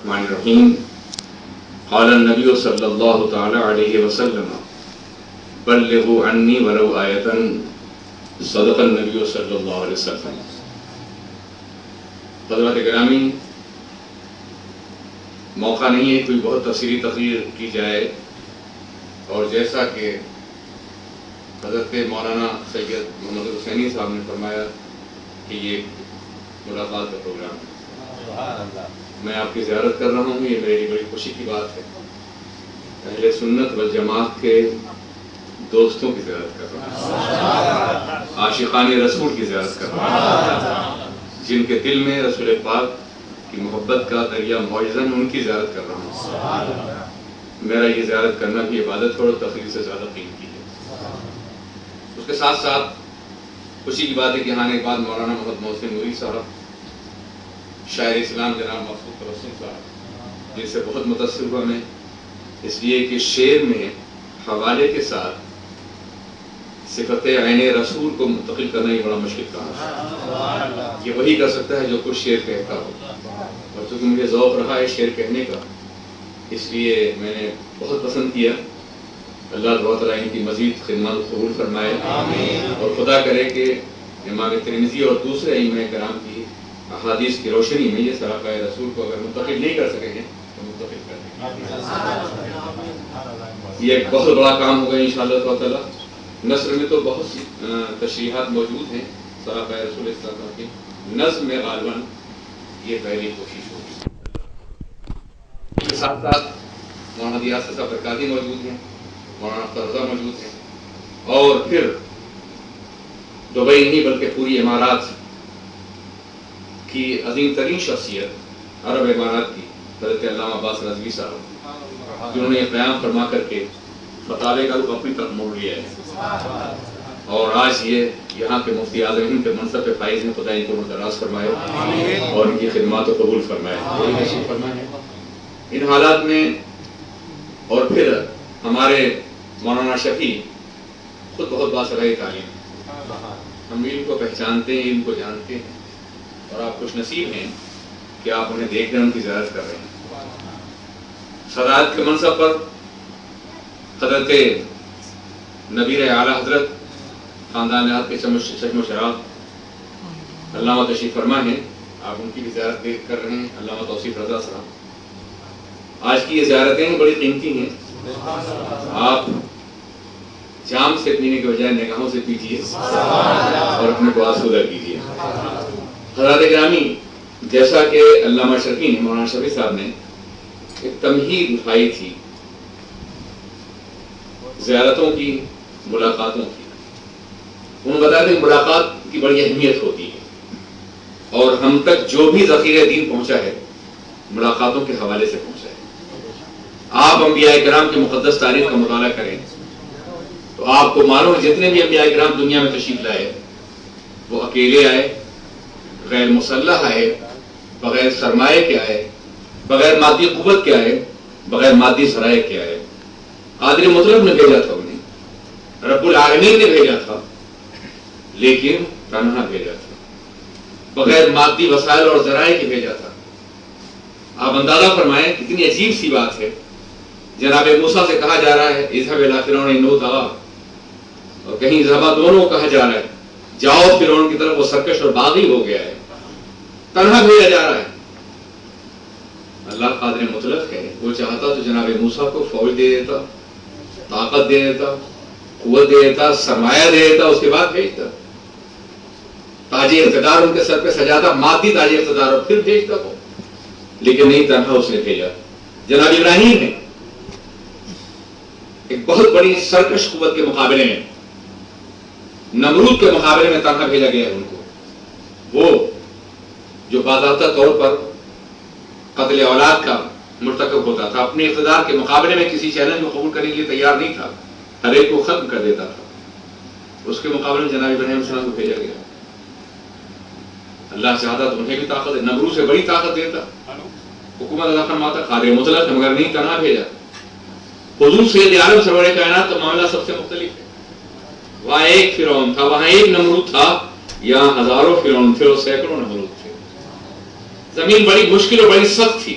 الرحمن الرحیم قال النبی صلی اللہ تعالی علیہ وسلم بلغوا عنی ولو آیۃ صدق النبی صلی اللہ علیہ وسلم۔ حضرات گرامی، موقع نہیں ہے کوئی بہت تفصیلی تقریر کی جائے، اور جیسا کہ حضرت مولانا سید محمد حسینی صاحب نے فرمایا کہ یہ ملاقات کا پروگرام ہے، میں آپ کی زیارت کر رہا ہوں، یہ میرے لیے بڑی خوشی کی بات ہے۔ اہل سنت والجماعت کے دوستوں کی زیارت کر رہا ہوں، عاشقان رسول کی زیارت کر رہا ہوں، جن کے دل میں رسول پاک کی محبت کا دریا موجزن، ان کی زیارت کر رہا ہوں۔ میرا یہ زیارت کرنا بھی عبادت اور تقریر سے زیادہ قیمتی ہے۔ اس کے ساتھ ساتھ خوشی کی بات ہے کہ یہاں ایک بات مولانا محمد محسن نوری صاحب، شاعر اسلام جناب مقصود تبسم صاحب، جن سے بہت متاثر ہوا میں، اس لیے کہ شعر میں حوالے کے ساتھ صفت عین رسول کو منتقل کرنا ہی بڑا مشکل کام ہے۔ یہ وہی کر سکتا ہے جو کچھ شعر کہتا ہو، اور چونکہ مجھے ذوق رہا ہے شعر کہنے کا، اس لیے میں نے بہت پسند کیا۔ اللہ تعالیٰ ان کی مزید خدمات قبول فرمائے، اور خدا کرے کہ امام ترمذی اور دوسرے ائمہ کرام کی احادیث کی روشنی میں یہ صحابہ رسول کو اگر منتقل نہیں کر سکیں گے تو منتقل کر دیں گے۔ یہ ایک بہت بڑا کام ہوگا انشاءاللہ تعالیٰ۔ نثر میں تو بہت سی تشریحات موجود ہیں صحابہ رسول صلی اللہ علیہ وسلم کی، نظم میں غالباً یہ پہلی کوشش ہوگی۔ اس کے ساتھ ساتھ مولانا دیاست صاحب برکاتی موجود ہیں، مولانا اختر رضا موجود ہیں، اور پھر دبئی نہیں بلکہ پوری امارات کی عظیم ترین شخصیت، عرب امارات کی حضرت علامہ عباس رضوی صاحب، جنہوں نے یہ قیام فرما کر کے فتاوے کا رخ اپنی طرف موڑ لیا ہے، اور آج یہ یہاں کے مفتی اعظم ہند کے منصب پہ فائز ہیں۔ خدا ان کو دراز فرمائے اور ان کی خدمات کو قبول فرمائے۔ ان حالات میں اور پھر ہمارے مولانا شفیع خود بہت باصلاحیت تعلیم، ہم علم کو پہچانتے ہیں، علم کو جانتے ہیں، اور آپ خوش نصیب ہیں کہ آپ انہیں دیکھ کر ان کی زیارت کر رہے ہیں۔ صدارت کے منصب پر حضرت نبیر اعلیٰ حضرت خاندان نہاد کے چشم و شراب علامہ تشریف فرما ہیں، آپ ان کی بھی زیارت دیکھ کر رہے ہیں، علامہ توصیف رضا صاحب۔ آج کی یہ زیارتیں بڑی قیمتی ہیں، آپ جام سے پینے کے بجائے نگاہوں سے پیجیے اور اپنے کو آسودہ کیجیے۔ حضرات گرامی، جیسا کہ علامہ شفیع نے، مولانا شفیع صاحب نے ایک تمہید اٹھائی تھی زیارتوں کی، ملاقاتوں کی، انہوں نے بتایا کہ ملاقات کی بڑی اہمیت ہوتی ہے، اور ہم تک جو بھی ذخیرہ دین پہنچا ہے ملاقاتوں کے حوالے سے پہنچا ہے۔ آپ انبیاء کرام کی مقدس تاریخ کا مطالعہ کریں تو آپ کو معلوم ہے جتنے بھی انبیاء کرام دنیا میں تشریف لائے وہ اکیلے آئے، غیر مسلح آئے، بغیر سرمایہ کے آئے، بغیر مادی قوت کے آئے، بغیر مادی ذرائع کے آئے۔ قادر مطلق نے بھیجا تھا انہیں، رب العالمین نے بھیجا تھا، لیکن تنہا بھیجا تھا، بغیر مادی وسائل اور ذرائع کے بھیجا تھا۔ آپ اندازہ فرمائیں کتنی عجیب سی بات ہے، جناب موسیٰ سے کہا جا رہا ہے اذهب الى فرعون انه طغى، اور کہیں اذهبا دونوں کہا جا رہا ہے جاؤ فرعون کی طرف، وہ سرکش اور باغی ہو گیا ہے، تنہا بھیجا جا رہا ہے۔ اللہ قادر مطلق ہے، وہ چاہتا تو جناب موسیٰ کو فوج دے دیتا، طاقت دے دیتا، قوت دے دیتا، سرمایہ دے دیتا، اس کے بعد بھیجتا، تاج اقتدار ان کے سر پہ سجاتا، مادی تاج اقتدار، اور پھر بھیجتا وہ، لیکن نہیں، تنہا اس نے بھیجا۔ جناب ابراہیم نے ایک بہت بڑی سرکش قوت کے مقابلے میں، نمرود کے مقابلے میں تنہا بھیجا گیا ہے ان کو، وہ جو باضابطہ طور پر قتل اولاد کا مرتکب ہوتا تھا، اپنے اقتدار کے مقابلے میں کسی چیلنج کو قبول کرنے کے لیے تیار نہیں تھا، ہر ایک کو ختم کر دیتا تھا، اس کے مقابلے میں جناب ابراہیم علیہ السلام کو بھیجا گیا۔ اللہ چاہتا تو انہیں بھی طاقت، نمرود سے بڑی طاقت دیتا، حکومت اللہ فرماتا، قادر مطلق ہے، مگر نہیں تنہا بھیجا۔ حضور سید عالم سرور کائنات کا معاملہ سب سے مختلف ہے، وہاں ایک فرعون تھا، وہاں ایک نمرود تھا، یہاں ہزاروں فرعون تھے اور سینکڑوں نمرود تھے۔ زمین بڑی مشکل اور بڑی سخت تھی،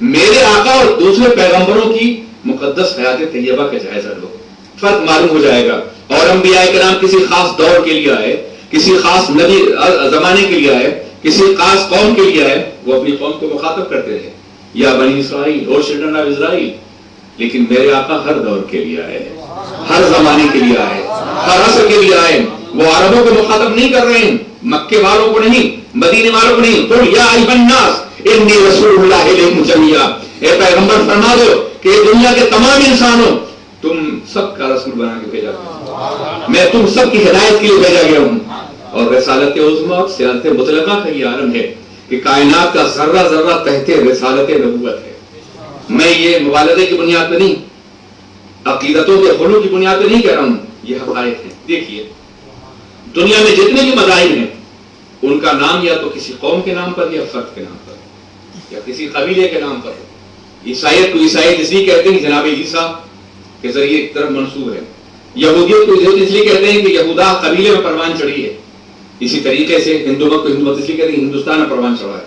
میرے آقا اور دوسرے پیغمبروں کی مقدس حیات طیبہ کا جائزہ لو، فرق معلوم ہو جائے گا۔ اور انبیاء کرام کسی خاص دور کے لیے آئے، کسی خاص نبی زمانے کے لیے آئے، کسی خاص قوم کے لیے آئے، وہ اپنی قوم کو مخاطب کرتے رہے، یا بنی اسرائیل اور چلڈرن آف اسرائیل، لیکن میرے آقا ہر دور کے لیے آئے، ہر زمانے کے لیے آئے، ہر عصر کے لیے آئے۔ وہ عربوں کو مخاطب نہیں کر رہے ہیں، مکے والوں کو نہیں، مدینے والوں کو نہیں۔ قل یا ایھا الناس انی رسول اللہ الیکم جمیعا، اے پیغمبر فرما دو کہ دنیا کے تمام انسانوں تم سب کا رسول بنا کے بھیجا گیا، میں تم سب کی ہدایت کے لیے بھیجا گیا ہوں۔ اور رسالت عظمیٰ اور صراط مطلقہ کا یہ عالم ہے کہ کائنات کا ذرہ ذرہ تحت رسالت نبوت ہے۔ میں یہ مبالغے کی بنیاد پہ نہیں، عقیدتوں کے خلوع کی بنیاد پہ نہیں کہہ رہا ہوں، یہ حقائق ہیں۔ دیکھیے دنیا میں جتنے بھی مذاہب ہیں ان کا نام یا تو کسی قوم کے نام پر یا فرد کے نام پر یا کسی قبیلے کے نام پر۔ عیسائیت کو عیسائیت اس لیے کہتے ہیں جناب عیسیٰ کے ذریعے ایک طرف منسوب ہے، یہودیت کو اس لیے کہتے ہیں کہ یہودا قبیلے میں پروان چڑھی ہے، اسی طریقے سے ہندو مت کو ہندو مت اس لیے کہتے ہیں ہندوستان میں پروان چڑھا ہے،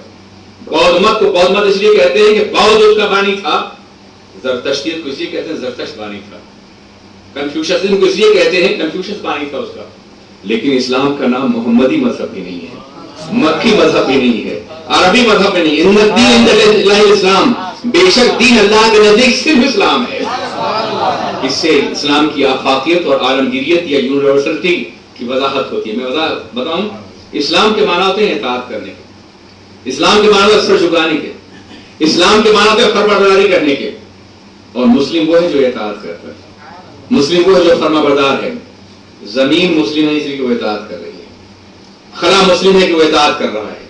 بودھ مت کو بودھ مت اس لیے کہتے ہیں کہ بودھ اس کا بانی تھا، زرتشتیت کو اس لیے کہتے ہیں زرتشت بانی تھا، کنفیوشسزم کو اس لیے کہتے ہیں کنفیوشس بانی تھا اس کا۔ لیکن اسلام کا نام محمدی مذہب بھی نہیں ہے، مکی مذہب بھی نہیں ہے، عربی مذہب بھی نہیں ہے۔ ان الدین عند اللہ الاسلام، بے شک دین اللہ کے نزدیک صرف اسلام ہے۔ اس سے اسلام کی آفاقیت اور عالمگیریت یا یونیورسلٹی کی وضاحت ہوتی ہے۔ میں بتاؤں، اسلام کے معنی ہوتے ہیں اطاعت کرنے کے، اسلام کے معنی ہوتے ہیں سر جھکانے کے، اسلام کے معنی ہوتے ہیں فرمانبرداری کرنے کے، اور مسلم وہ ہے جو اطاعت کرتا ہے، مسلم وہ ہے جو فرمانبردار ہے۔ زمین مسلم ہے اس لیے کہ وہ اطاعت کر رہی ہے، خلا مسلم ہے کہ وہ اطاعت کر رہا ہے،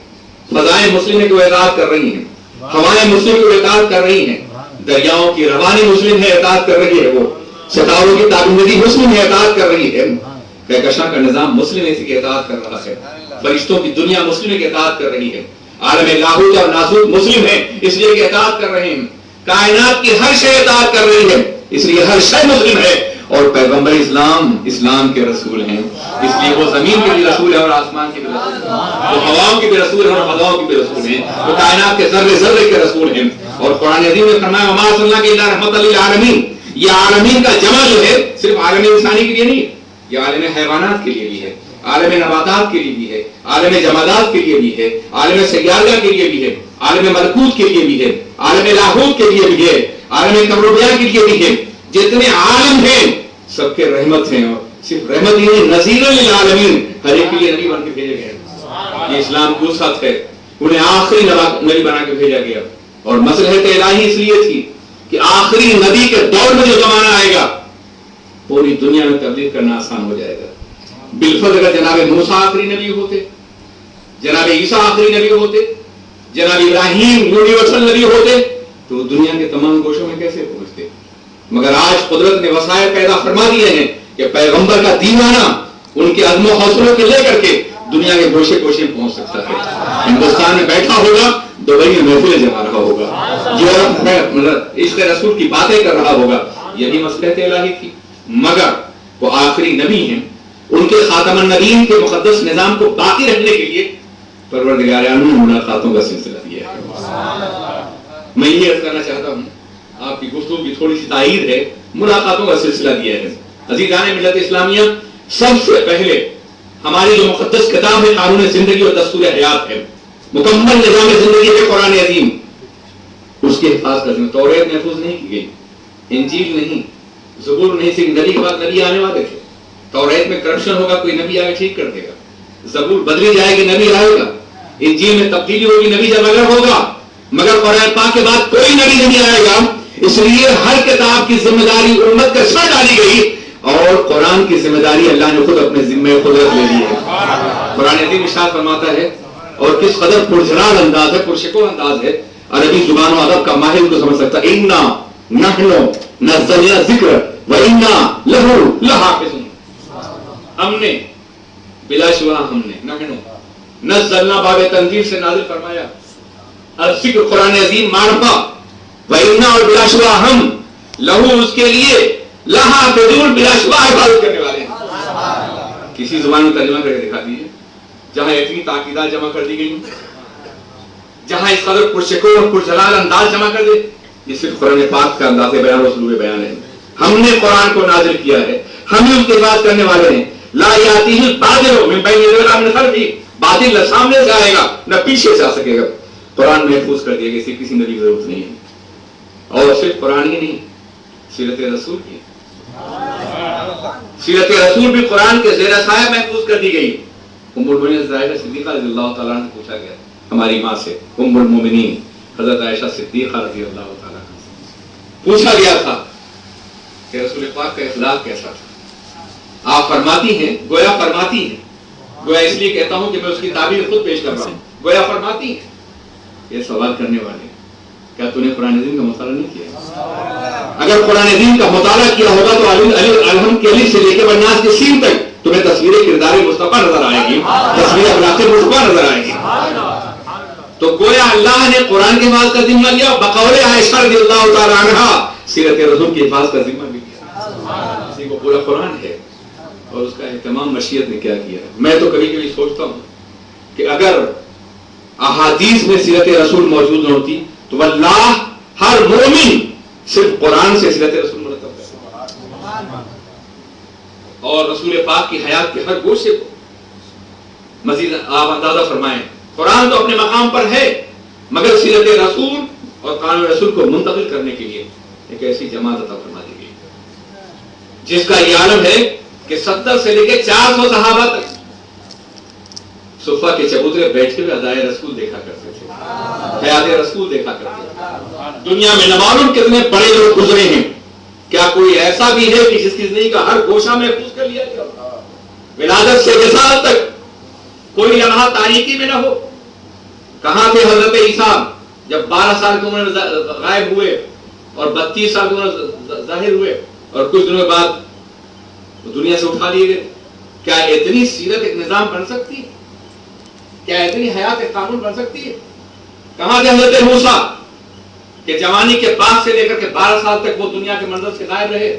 فضائیں مسلم ہے کہ وہ اطاعت کر رہی ہیں، ہوائیں مسلم ہے کہ وہ اطاعت کر رہی ہیں، دریاؤں کی روانی مسلم ہے اطاعت کر رہی ہے، وہ ستاروں کی تابندگی مسلم ہے اطاعت کر رہی ہے، کہکشاں کا نظام مسلم ہے اس کی اطاعت کر رہا ہے، فرشتوں کی دنیا مسلم ہے کہ اطاعت کر رہی ہے، عالم لاہوت اور ناسوت مسلم ہے اس لیے کہ اطاعت کر رہے ہیں، کائنات کی ہر شے اطاعت کر رہی ہے اس لیے ہر شے مسلم ہے، اور پیغمبر اسلام کے رسول ہیں اس لیے وہ زمین کے بھی رسول ہیں اور آسمان کے بھی رسول ہیں، وہ ہواؤں کے بھی رسول ہیں اور فضاؤں کے بھی رسول ہیں، وہ کائنات کے ذرے ذرے کے رسول ہیں۔ اور قرآن عظیم میں فرمایا وما ارسلناک الا رحمۃ للعالمین، یہ عالمین کا جمع جو ہے صرف عالم انسانی کے لیے نہیں ہے، یہ عالم حیوانات کے لیے بھی ہے، عالم نباتات کے لیے بھی ہے، عالم جمادات کے لیے بھی ہے، عالم سیارہ کے لیے بھی ہے، عالم ملکوت کے لیے بھی ہے، عالم لاہوت کے لیے بھی ہے، عالم کبروبیا کے لیے بھی ہے۔ جتنے عالم ہیں سب کے رحمت ہیں، اور صرف رحمت ہی نہیں نذیر للعالمین، ہر ایک کے لیے نبی بن کے بھیجے گئے۔ یہ اسلام کی وسعت ہے، انہیں آخری نبی بنا کے بھیجا گیا، اور مصلحت الہی اس لیے تھی کہ آخری نبی کے دور میں جو زمانہ آئے گا پوری دنیا میں تبلیغ کرنا آسان ہو جائے گا۔ بالفرض اگر جناب موسیٰ آخری نبی ہوتے، جناب عیسیٰ آخری نبی ہوتے، جناب ابراہیم یونیورسل نبی ہوتے تو دنیا کے تمام گوشوں میں کیسے پہنچتے؟ مگر آج قدرت نے وسائل پیدا فرما دیے ہیں کہ پیغمبر کا دیوانہ ان کے عزم و حوصلوں کے لے کر کے دنیا کے گوشے گوشے پہنچ سکتا ہے۔ ہندوستان میں بیٹھا ہوگا، دبئی میں محفلیں جما رہا ہوگا، یورپ میں عشق رسول کی باتیں کر رہا ہوگا۔ یہی مصلحت الہی تھی، مگر وہ آخری نبی ہیں، ان کے خاتم النبیین کے مقدس نظام کو باقی رکھنے کے لیے پروردگار عالم نے ملاقاتوں کا سلسلہ دیا ہے۔ میں یہ عرض کرنا چاہتا ہوں، آپ کی گفتگو کی تھوڑی سی تائید ہے، ملاقاتوں کا سلسلہ دیا ہے۔ عزیزان ملت اسلامیہ، سب سے پہلے ہماری جو مقدس کتاب ہے قانون زندگی اور دستور حیات ہے، مکمل نظام زندگی ہے قرآن عظیم، اس کے حفاظ کا ذمہ توریت محفوظ نہیں کی گئی، انجیل نہیں، زبور نہیں، صرف نبی کے بعد نبی آنے والے تھے۔ توریت میں کرپشن ہوگا، کوئی نبی آگے ٹھیک کر دے گا، زبور بدلی جائے گی، نبی آئے گا، انجیل میں تبدیلی ہوگی، نبی جب اگر ہوگا، مگر قرآن پاک کے بعد کوئی نبی نہیں آئے گا۔ اس لیے ہر کتاب کی ذمہ داری امت کا سر ڈالی گئی، اور قرآن کی ذمہ داری اللہ نے خود اپنے ذمہ قدرت لے لی ہے۔ قرآن عظیم ارشاد فرماتا ہے، اور کس قدر پرجلال انداز ہے، پرشکو انداز ہے، عربی زبان و ادب کا ماہر کو سمجھ سکتا ہے۔ اِنَّا نَحْنُ نَزَّلْنَا الذِّکْرَ وَإِنَّا لَهُ لَحَافِظُونَ، ہم نے بلا شبہ ہم نے نحن نزلنا باب تنزیل سے نازل فرمایا الذکر قرآن عظیم معرفہ، وَإِنَّا اور بلا شبہ ہم لہو اس کے لیے لحافظون بلا شبہ حفاظت کرنے والے ہیں۔ کسی زبان میں ترجمہ کر کے دکھا دیجیے جہاں اتنی تاکیدات جمع کر دی گئی، جہاں اس قدر پرشکون اور پرجلال انداز جمع کر دے، یہ صرف قرآن پاک کا انداز بیان اور اسلوب بیان ہے. ہم نے قرآن کو نازل کیا ہے، ہم ہی اس کے بات کرنے والے ہیں. لا یاتیہ الباطل من بین یدیہ ولا من خلفہ، باطل نہ سامنے سے آئے گا نہ پیچھے سے آ سکے گا. قرآن محفوظ کر دیا کہ اسے کسی نبی کی ضرورت نہیں ہے. اور صرف قرآن ہی نہیں، سیرت رسول کی، سیرت رسول بھی قرآن کے زیر سایہ محفوظ کر دی گئی. ام المؤمنین زاہدہ صدیقہ رضی اللہ تعالیٰ عنہ سے پوچھا گیا، ہماری ماں سے، ام المؤمنین حضرت عائشہ صدیقہ رضی اللہ تعالیٰ عنہ سے پوچھا گیا تھا کہ رسول پاک کا اخلاق کیسا تھا. آپ فرماتی ہیں، گویا فرماتی ہیں، گویا اس لیے کہتا ہوں کہ میں اس کی تعبیر خود پیش کر رہا ہوں، گویا فرماتی ہیں. یہ سوال کرنے والے، کیا تو نے قرآن عظیم کا مطالعہ نہیں کیا؟ اگر قرآن عظیم کا مطالعہ کیا ہوگا تو الحمد کے علی سے لے کے والناس کے سین تک تمہیں تصویر کردار مصطفیٰ نظر آئے گی، تصویر اخلاق مصطفیٰ نظر آئے گی. تو گویا اللہ نے قرآن کی حفاظت کا ذمہ لیا، بقول عائشہ رضی اللہ تعالی عنہا سیرت رسول کی حفاظت کا ذمہ بھی لیا. اسی کو پورا قرآن ہے اور اس کا اہتمام مشیت نے کیا کیا ہے. میں تو کبھی کبھی سوچتا ہوں کہ اگر احادیث میں سیرت رسول موجود نہ ہوتی تو واللہ ہر مومن صرف قرآن سے سیرت رسول مرتب ہے اور رسول پاک کی حیات کے ہر گوشے کو. مزید آپ اندازہ فرمائیں، قرآن تو اپنے مقام پر ہے، مگر سیرت رسول اور قانون رسول کو منتقل کرنے کے لیے ایک ایسی جماعت عطا فرما دی گئی جس کا یہ عالم ہے کہ 70 سے لے کے 400 صحابہ تک صفہ کے چبوترے بیٹھے ہوئے ادائے رسول دیکھا کرتے تھے، حیات رسول دیکھا کرتے تھے. دنیا میں نمالم کتنے بڑے لوگ گزرے ہیں، کیا کوئی ایسا بھی ہے کہ جس کی زندگی کا ہر گوشہ محفوظ کر لیا گیا؟ ولادت سے وصال تک کوئی لمحہ تاریکی میں نہ ہو. کہاں تھے حضرت عیسیٰ جب 12 سال کی عمر میں غائب ہوئے اور 32 سال کی عمر ظاہر ہوئے اور کچھ دنوں بعد دنیا سے اٹھا دیے گئے؟ کیا اتنی سیرت ایک نظام بن سکتی ہے؟ کیا اتنی حیات ایک قانون بن سکتی ہے؟ کہاں تھے حضرت موسیٰ کہ جوانی کے بعد سے لے کر کے 12 سال تک وہ دنیا کے منظر سے غائب رہے،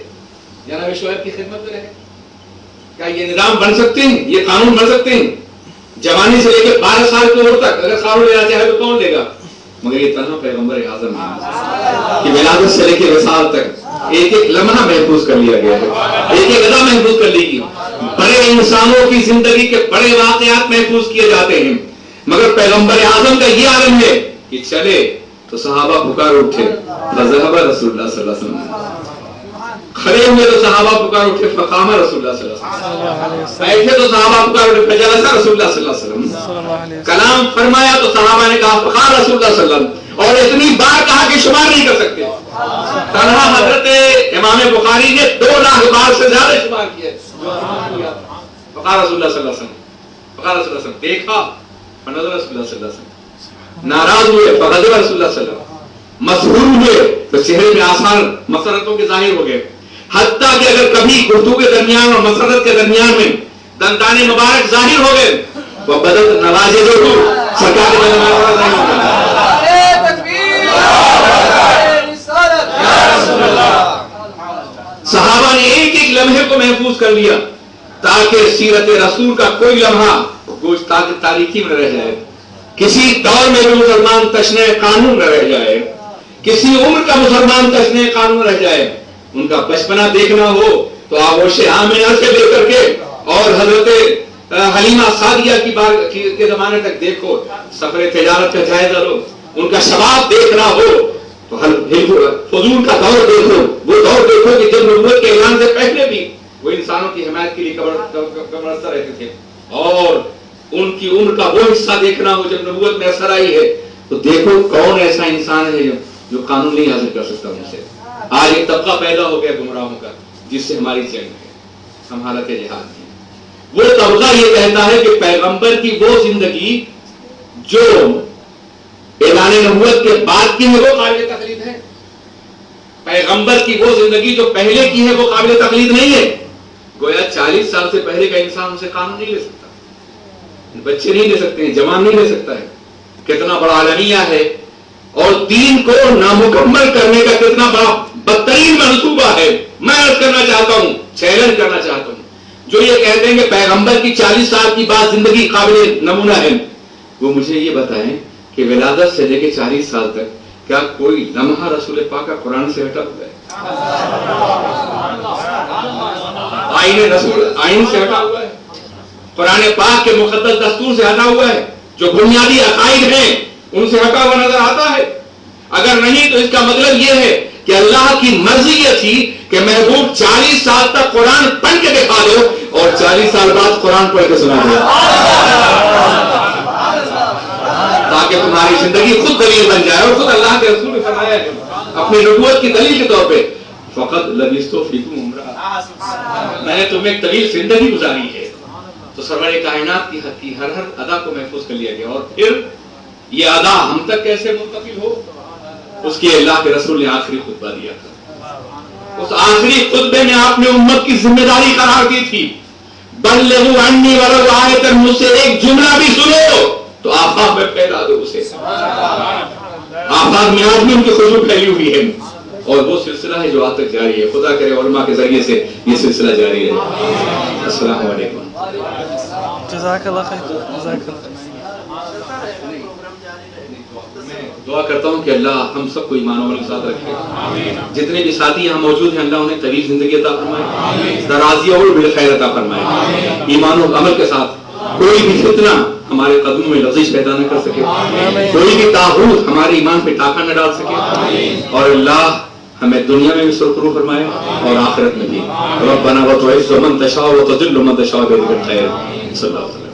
جناب شعیب کی خدمت میں رہے؟ کیا یہ نظام بن سکتے ہیں؟ یہ قانون بن سکتے ہیں؟ جوانی سے لے کے 12 سال کی عمر تک اگر قانون لینا چاہے تو کون لے گا؟ مگر یہ تنہا پیغمبر اعظم ہے کہ ولادت سے لے کے وصال تک ایک ایک لمحہ محفوظ کر لیا گیا ہے، ایک ایک ادا محفوظ کر لی گئی. بڑے انسانوں کی زندگی کے بڑے واقعات محفوظ کیے جاتے ہیں، مگر پیغمبر اعظم کا یہ عالم ہے کہ چلے تو صحابہ پکار اٹھے فذهب رسول اللہ صلی اللہ علیہ وسلم، کھڑے ہوئے تو صحابہ پکار اٹھے فقام رسول اللہ صلی اللہ علیہ وسلم، بیٹھے تو صحابہ پکار اٹھے فجلس رسول اللہ صلی اللہ علیہ وسلم، کلام فرمایا تو صحابہ نے کہا فقال رسول اللہ صلی اللہ علیہ وسلم، اور اتنی بار کہا کہ شمار نہیں کر سکتے. تنہا حضرت امام بخاری نے 2 لاکھ بار سے زیادہ شمار کیا. فقال رسول اللہ صلی اللہ علیہ وسلم، فقال رسول اللہ صلی اللہ علیہ وسلم، دیکھا فنظر رسول اللہ صلی اللہ علیہ وسلم، ناراض ہوئے فغضب رسول اللہ صلی اللہ علیہ وسلم، مسرور ہوئے تو چہرے میں آثار مسرتوں کے ظاہر ہو گئے. حتیٰ کہ اگر کبھی گفتگو کے درمیان اور مسرت کے درمیان میں دندان مبارک ظاہر ہو گئے تو بدت نوازے جو سرکار کے درمیان ظاہر ہو گئے. صحابہ نے ایک ایک لمحے کو محفوظ کر لیا تاکہ سیرت رسول کا کوئی لمحہ گوشت تاریخی میں رہ جائے، کسی دور میں بھی مسلمان تشنہ قانون نہ رہ جائے، کسی عمر کا مسلمان تشنہ قانون رہ جائے. ان کا بچپنا دیکھنا ہو تو آغوش آمنہ سے لے کر کے اور حضرت حلیمہ سعدیہ کے زمانے تک دیکھو، سفر تجارت کا جائزہ لو. ان کا شباب دیکھنا ہو تو فضول کا دور دیکھو، وہ دور دیکھو کہ جب نبوت کے اعلان سے پہلے بھی وہ انسانوں کی حمایت کے لیے قبرستہ رہتے تھے، اور ان کی عمر کا وہ حصہ دیکھنا ہو جب نبوت میں اثر آئی ہے تو دیکھو کون ایسا انسان ہے جو قانون نہیں حاصل کر سکتا ان سے. آج ایک طبقہ پیدا ہو گیا گمراہوں کا جس سے ہماری جنگ ہے، ہم حالت جہاد کی. وہ طبقہ یہ کہتا ہے کہ پیغمبر کی وہ زندگی جو اعلان نبوت کے بعد کی ہے وہ قابل تقلید ہے، پیغمبر کی وہ زندگی جو پہلے کی ہے وہ قابل تقلید نہیں ہے. گویا 40 سال سے پہلے کا انسان اسے قانون نہیں لے سکتا، بچے نہیں لے سکتے ہیں، جوان نہیں لے سکتا ہے. کتنا بڑا عالمیہ ہے اور دین کو نامکمل کرنے کا کتنا بڑا بدترین منصوبہ ہے. میں عرض کرنا چاہتا ہوں، چیلنج کرنا چاہتا ہوں، جو یہ کہتے ہیں کہ پیغمبر کی 40 سال کی بعد زندگی قابل نمونہ ہے، وہ مجھے یہ بتائیں کہ ولادت سے لے کے 40 سال تک کیا کوئی لمحہ رسول پاک کا قرآن سے ہٹا ہوا ہے؟ آئین سے ہٹا ہوا ہے، قرآن پاک کے مقدس دستور سے ہٹا ہوا ہے، جو بنیادی عقائد ہیں ان سے ہٹا ہوا نظر آتا ہے؟ اگر نہیں تو اس کا مطلب یہ ہے کہ اللہ کی مرضی یہ تھی کہ محبوب 40 سال تک قرآن پڑھ کے دکھا دو اور 40 سال بعد قرآن پڑھ کے سنا دو، تاکہ تمہاری زندگی خود دلیل بن جائے۔ اور خود اللہ کے رسول نے فرمایا ہے اپنی نبوت کی دلیل کے طور پہ، فقط لبثت فیکم عمرا، میں نے تمہیں ایک طویل زندگی گزاری ہے۔ تو سرور کائنات کی ہر ادا کو محفوظ کر لیا گیا، اور پھر یہ ادا ہم تک کیسے منتقل ہو، اس کے اللہ کے رسول نے آخری خطبہ دیا تھا۔ اس آخری خطبے میں آپ نے امت کی ذمہ داری قرار دی تھی، بلغوا عنی ولو آیۃ، مجھ سے ایک جملہ بھی سنو تو آفاق میں پھیلا دو اسے۔ آفاق میں آج بھی ان کی خوشبو پھیلی ہوئی ہے، اور وہ سلسلہ ہے جو آج تک جاری ہے۔ خدا کرے علماء کے ذریعے سے یہ سلسلہ جاری ہے۔ السلام علیکم۔ جزاک اللہ خیر، جزاک اللہ۔ دعا کرتا ہوں کہ اللہ ہم سب کو ایمان و عمل کے ساتھ رکھے، جتنے بھی ساتھی یہاں موجود ہیں اللہ انہیں طویل زندگی عطا فرمائے، درازی اور بالخیر عطا فرمائے، ایمان و عمل کے ساتھ کوئی بھی فتنہ ہمارے قدموں میں لغزش پیدا نہ کر سکے، کوئی بھی طاغوت ہمارے ایمان پہ ٹاکا نہ ڈال سکے، اور اللہ ہمیں دنیا میں بھی سرخرو فرمائے اور آخرت میں بھی۔ ربنا وتعز من تشاء وتذل من تشاء بيدك الخير، صلی اللہ علیہ وسلم۔